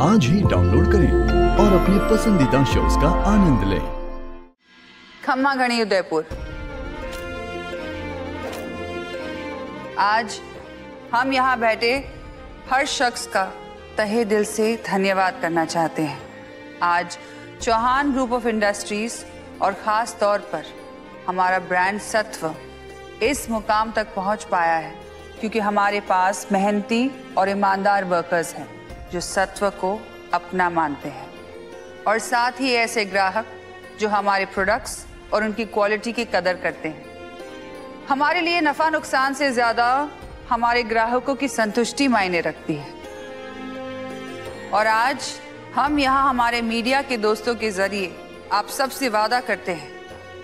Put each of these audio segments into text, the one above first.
आज ही डाउनलोड करें और अपने पसंदीदा शोज का आनंद लें। खम्मा घड़ी उदयपुर। आज हम यहाँ बैठे हर शख्स का तहे दिल से धन्यवाद करना चाहते हैं। आज चौहान ग्रुप ऑफ इंडस्ट्रीज और ख़ास तौर पर हमारा ब्रांड सत्व इस मुकाम तक पहुँच पाया है क्योंकि हमारे पास मेहनती और ईमानदार वर्कर्स हैं जो सत्व को अपना मानते हैं और साथ ही ऐसे ग्राहक जो हमारे प्रोडक्ट्स और उनकी क्वालिटी की कदर करते हैं। हमारे लिए नफ़ा नुकसान से ज़्यादा हमारे ग्राहकों की संतुष्टि मायने रखती है। और आज हम यहाँ हमारे मीडिया के दोस्तों के जरिए आप सबसे वादा करते हैं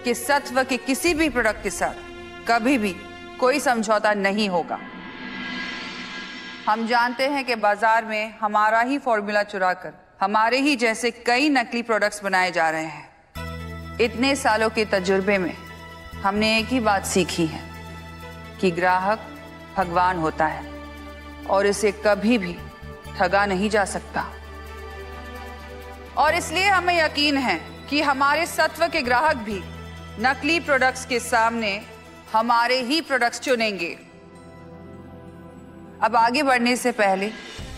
कि सत्व के किसी भी प्रोडक्ट के साथ कभी भी कोई समझौता नहीं होगा। हम जानते हैं कि बाजार में हमारा ही फॉर्मूला चुराकर हमारे ही जैसे कई नकली प्रोडक्ट्स बनाए जा रहे हैं। इतने सालों के तजुर्बे में हमने एक ही बात सीखी है कि ग्राहक भगवान होता है और इसे कभी भी ठगा नहीं जा सकता। और इसलिए हमें यकीन है कि हमारे सत्व के ग्राहक भी नकली प्रोडक्ट्स के सामने हमारे ही प्रोडक्ट्स चुनेंगे। अब आगे बढ़ने से पहले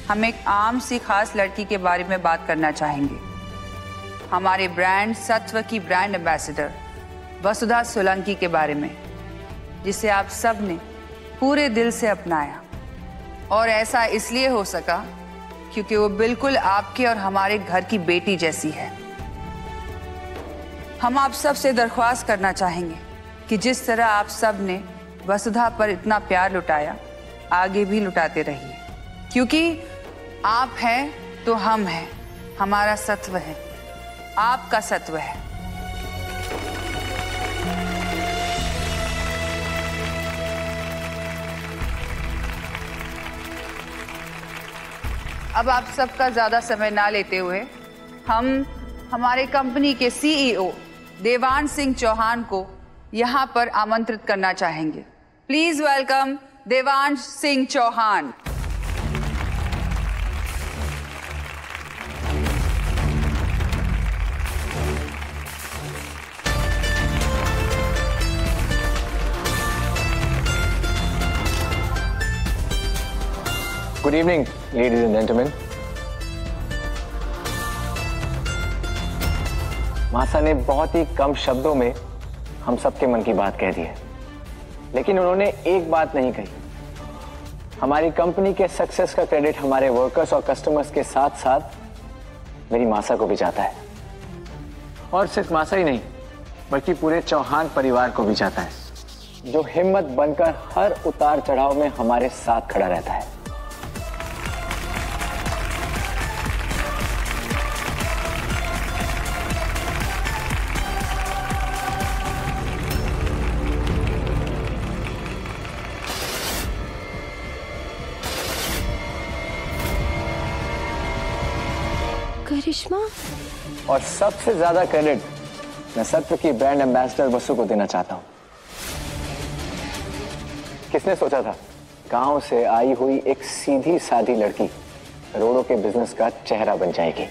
हम एक आम सी खास लड़की के बारे में बात करना चाहेंगे। हमारे ब्रांड सत्व की ब्रांड एम्बेसडर वसुधा सोलंकी के बारे में, जिसे आप सब ने पूरे दिल से अपनाया। और ऐसा इसलिए हो सका क्योंकि वो बिल्कुल आपके और हमारे घर की बेटी जैसी है। हम आप सब से दरख्वास्त करना चाहेंगे कि जिस तरह आप सब ने वसुधा पर इतना प्यार लुटाया, आगे भी लुटाते रहिए, क्योंकि आप हैं तो हम हैं। हमारा सत्व है, आपका सत्व है। अब आप सबका ज्यादा समय ना लेते हुए हम हमारे कंपनी के CEO देवांश सिंह चौहान को यहाँ पर आमंत्रित करना चाहेंगे। Please welcome Devansh Singh Chauhan. Good evening, ladies and gentlemen. मासा ने बहुत ही कम शब्दों में हम सबके मन की बात कह दी है, लेकिन उन्होंने एक बात नहीं कही। हमारी कंपनी के सक्सेस का क्रेडिट हमारे वर्कर्स और कस्टमर्स के साथ साथ मेरी मासा को भी जाता है। और सिर्फ मासा ही नहीं, बल्कि पूरे चौहान परिवार को भी जाता है, जो हिम्मत बनकर हर उतार चढ़ाव में हमारे साथ खड़ा रहता है। करिश्मा। और सबसे ज्यादा क्रेडिट मैं सत्व की ब्रांड एम्बेसडर वसु को देना चाहता हूं। किसने सोचा था गांव से आई हुई एक सीधी सादी लड़की करोड़ों के बिजनेस का चेहरा बन जाएगी।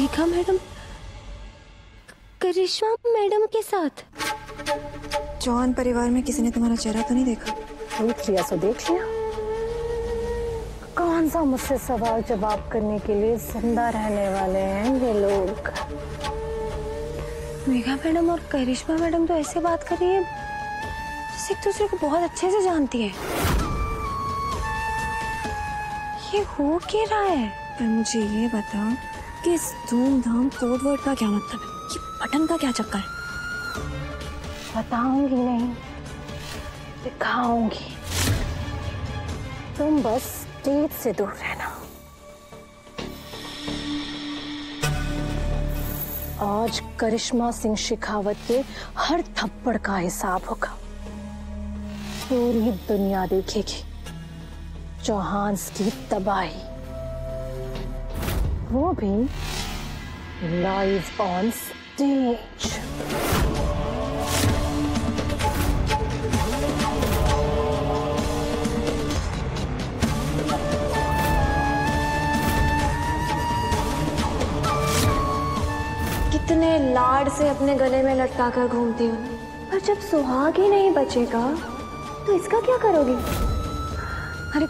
रेखा मैडम करिश्मा मैडम के साथ। चौहान परिवार में किसी ने तुम्हारा चेहरा तो नहीं देखा? देख लिया सो देख लिया। कौन सा मुझसे सवाल जवाब करने के लिए जिंदा रहने वाले हैं ये लोग। रेखा मैडम और करिश्मा मैडम तो ऐसे बात कर रही है जैसे एक दूसरे को बहुत अच्छे से जानती है। ये हो क्या रहा है? पर मुझे ये बताओ कि इस धूमधाम कोड वर्ड का क्या मतलब है? ये बटन का क्या चक्कर है? बताऊंगी नहीं, दिखाऊंगी। तुम बस स्टेज से दूर रहना। आज करिश्मा सिंह शेखावत के हर थप्पड़ का हिसाब होगा। पूरी दुनिया देखेगी चौहान्स की तबाही, वो भी लाइव ऑन स्टेज। कितने लाड से अपने गले में लटका कर घूमती हूँ, पर जब सुहाग ही नहीं बचेगा तो इसका क्या करोगी? मेरे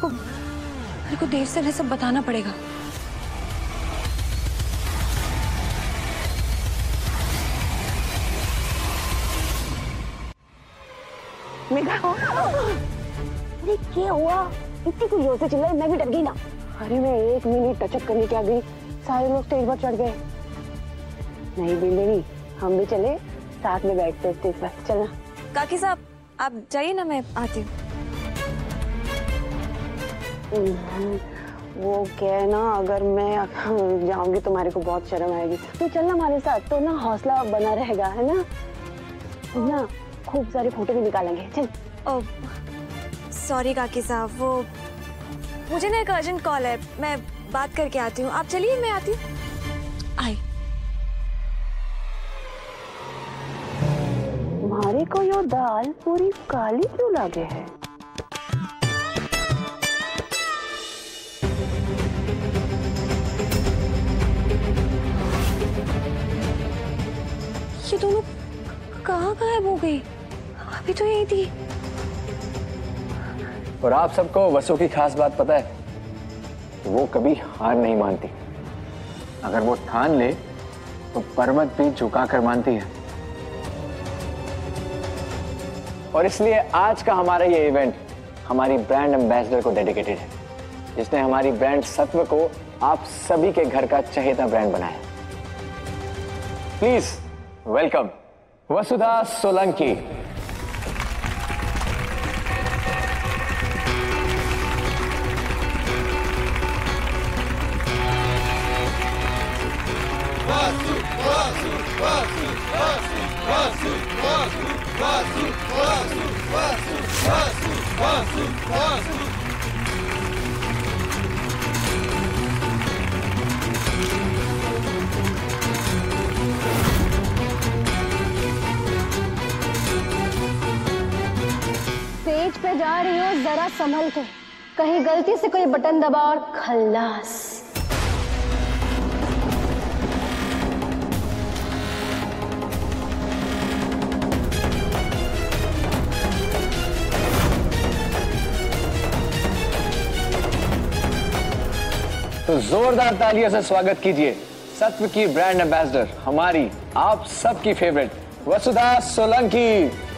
को देर से इन्हें सब बताना पड़ेगा। अरे क्या हुआ? इतनी कुछ जोर से चिल्लाई, मैं भी डर गई ना। अरे मैं 1 मिनट टचअप करने के आ गई, सारे लोग स्टेज पर चढ़ गए। नहीं बिल्ली, हम भी चले, साथ में बैठते स्टेज पर। चलना। काकी साहब आप जाइए ना, मैं आती हूँ। वो क्या है ना, अगर मैं जाऊंगी तुम्हारे को बहुत शर्म आएगी। तू चलना हमारे साथ, तो ना हौसला बना रहेगा, है ना? ना खूब सारी फोटो भी निकालेंगे। चल। सॉरी काकी साहब, वो मुझे ना एक अर्जेंट कॉल है, मैं बात करके आती हूँ। आप चलिए, मैं आती हूँ। आई। तुम्हारे को यो दाल पूरी काली क्यों लगे है? ये दोनों कहाँ गायब हो गई? अभी तो यही थी। और आप सबको वसु की खास बात पता है? वो कभी हार नहीं मानती। अगर वो ठान ले तो पर्वत भी झुका कर मानती है। और इसलिए आज का हमारा ये इवेंट हमारी ब्रांड एम्बेसडर को डेडिकेटेड है, जिसने हमारी ब्रांड सत्व को आप सभी के घर का चहेता ब्रांड बनाया। Please welcome Vasudha Solanki. Stage पे जा रही हो, जरा संभल के, कहीं गलती से कोई बटन दबा और खल्लास। तो जोरदार तालियों से स्वागत कीजिए सत्व की ब्रांड एम्बेसडर, हमारी आप सबकी फेवरेट वसुधा सोलंकी।